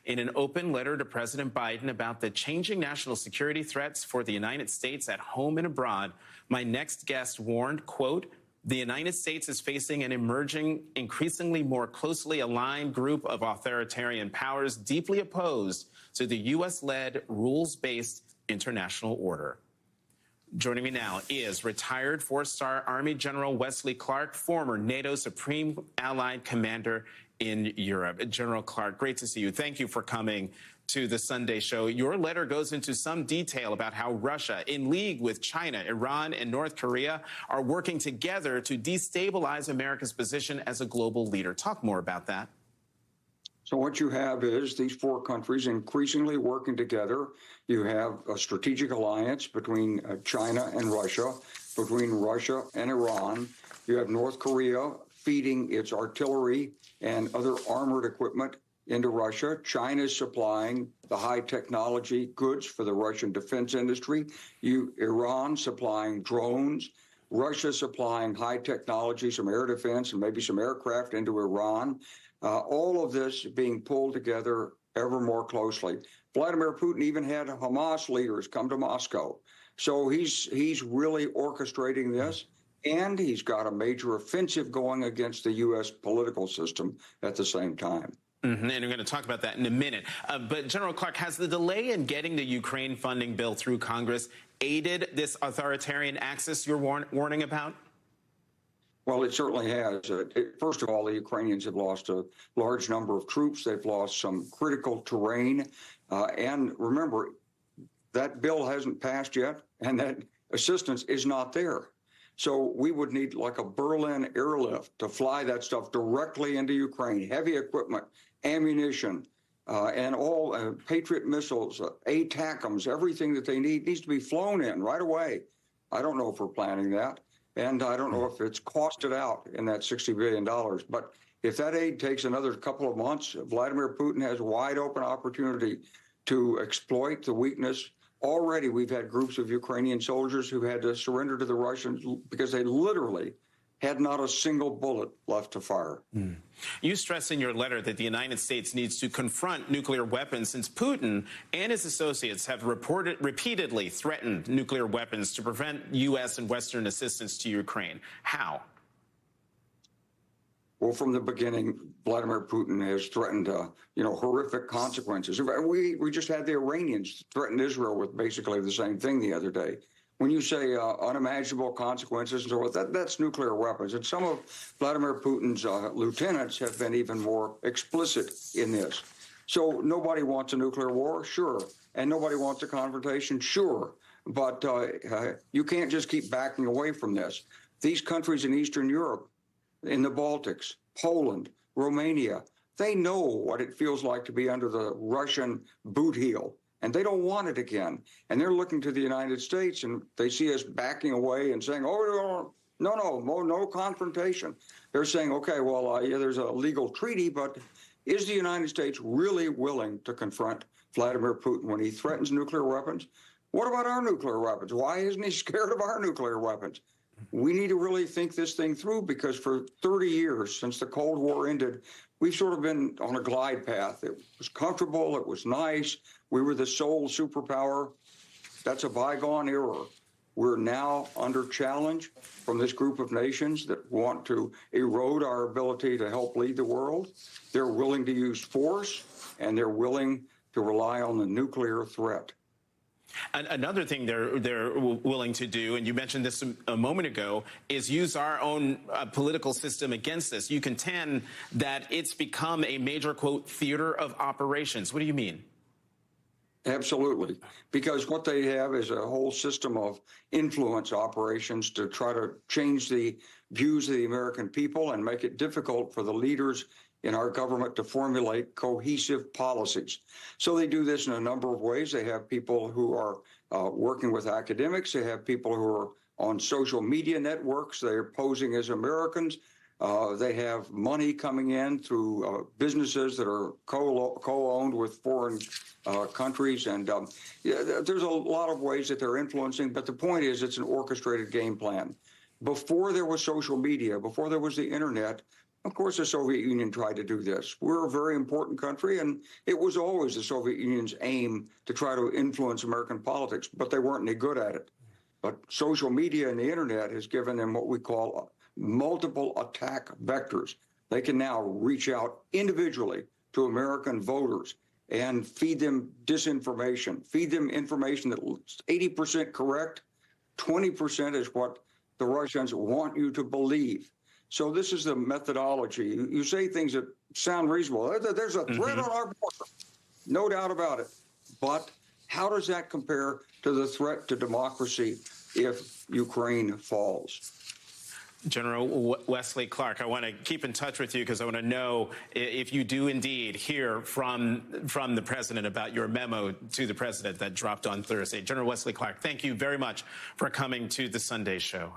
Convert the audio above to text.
In an open letter to President Biden about the changing national security threats for the United States at home and abroad, my next guest warned, quote, "The United States is facing an emerging, increasingly more closely aligned group of authoritarian powers deeply opposed to the U.S.-led, rules-based international order." Joining me now is retired four-star Army General Wesley Clark, former NATO Supreme Allied Commander in Europe. General Clark, great to see you. Thank you for coming to the Sunday show. Your letter goes into some detail about how Russia, in league with China, Iran, and North Korea, are working together to destabilize America's position as a global leader. Talk more about that. So what you have is these four countries increasingly working together. You have a strategic alliance between China and Russia, between Russia and Iran. You have North Korea feeding its artillery and other armored equipment into Russia. China is supplying the high technology goods for the Russian defense industry. Iran supplying drones. Russia supplying high technology, some air defense and maybe some aircraft into Iran. All of this being pulled together ever more closely. Vladimir Putin even had Hamas leaders come to Moscow. So he's really orchestrating this, and he's got a major offensive going against the U.S. political system at the same time. And we're going to talk about that in a minute. But General Clark, has the delay in getting the Ukraine funding bill through Congress aided this authoritarian axis you're warning about? Well, it certainly has. First of all, the Ukrainians have lost a large number of troops. They've lost some critical terrain. And remember, that bill hasn't passed yet, and that assistance is not there. So we would need like a Berlin airlift to fly that stuff directly into Ukraine, heavy equipment, ammunition, and all Patriot missiles, ATACMs, everything that they need needs to be flown in right away. I don't know if we're planning that. And I don't know if it's costed out in that $60 billion. But if that aid takes another couple of months, Vladimir Putin has wide open opportunity to exploit the weakness. Already, we've had groups of Ukrainian soldiers who had to surrender to the Russians because they literally had not a single bullet left to fire. You stress in your letter that the United States needs to confront nuclear weapons since Putin and his associates have repeatedly threatened nuclear weapons to prevent U.S. and Western assistance to Ukraine. How? Well, from the beginning, Vladimir Putin has threatened, horrific consequences. We just had the Iranians threaten Israel with basically the same thing the other day. When you say unimaginable consequences and so forth, that's nuclear weapons. And some of Vladimir Putin's lieutenants have been even more explicit in this. So nobody wants a nuclear war, sure. And nobody wants a confrontation, sure. But you can't just keep backing away from this. These countries in Eastern Europe, in the Baltics, Poland, Romania, they know what it feels like to be under the Russian boot heel. And they don't want it again. And they're looking to the United States, and they see us backing away and saying, oh, no confrontation. They're saying, okay, well, yeah, there's a legal treaty, but is the United States really willing to confront Vladimir Putin when he threatens nuclear weapons? What about our nuclear weapons? Why isn't he scared of our nuclear weapons? We need to really think this thing through, because for 30 years, since the Cold War ended, we've sort of been on a glide path. It was comfortable. It was nice. We were the sole superpower. That's a bygone era. We're now under challenge from this group of nations that want to erode our ability to help lead the world. They're willing to use force, and they're willing to rely on the nuclear threat. Another thing they're willing to do, and you mentioned this a moment ago, is use our own political system against us. You contend that it's become a major, quote, theater of operations. What do you mean? Absolutely. Because what they have is a whole system of influence operations to try to change the views of the American people and make it difficult for the leaders in our government to formulate cohesive policies. So they do this in a number of ways. They have people who are working with academics. They have people who are on social media networks. They are posing as Americans. They have money coming in through businesses that are co-owned with foreign countries. And there's a lot of ways that they're influencing. But the point is, it's an orchestrated game plan. Before there was social media, before there was the internet, Of course, the Soviet Union tried to do this. We're a very important country, and it was always the Soviet Union's aim to try to influence American politics, but they weren't any good at it. But social media and the internet has given them what we call multiple attack vectors. They can now reach out individually to American voters and feed them disinformation, feed them information that's 80% correct, 20% is what the Russians want you to believe. So this is the methodology. You say things that sound reasonable. There's a threat on our border, no doubt about it. But how does that compare to the threat to democracy if Ukraine falls? General Wesley Clark, I want to keep in touch with you because I want to know if you do indeed hear from the president about your memo to the president that dropped on Thursday. General Wesley Clark, thank you very much for coming to the Sunday show.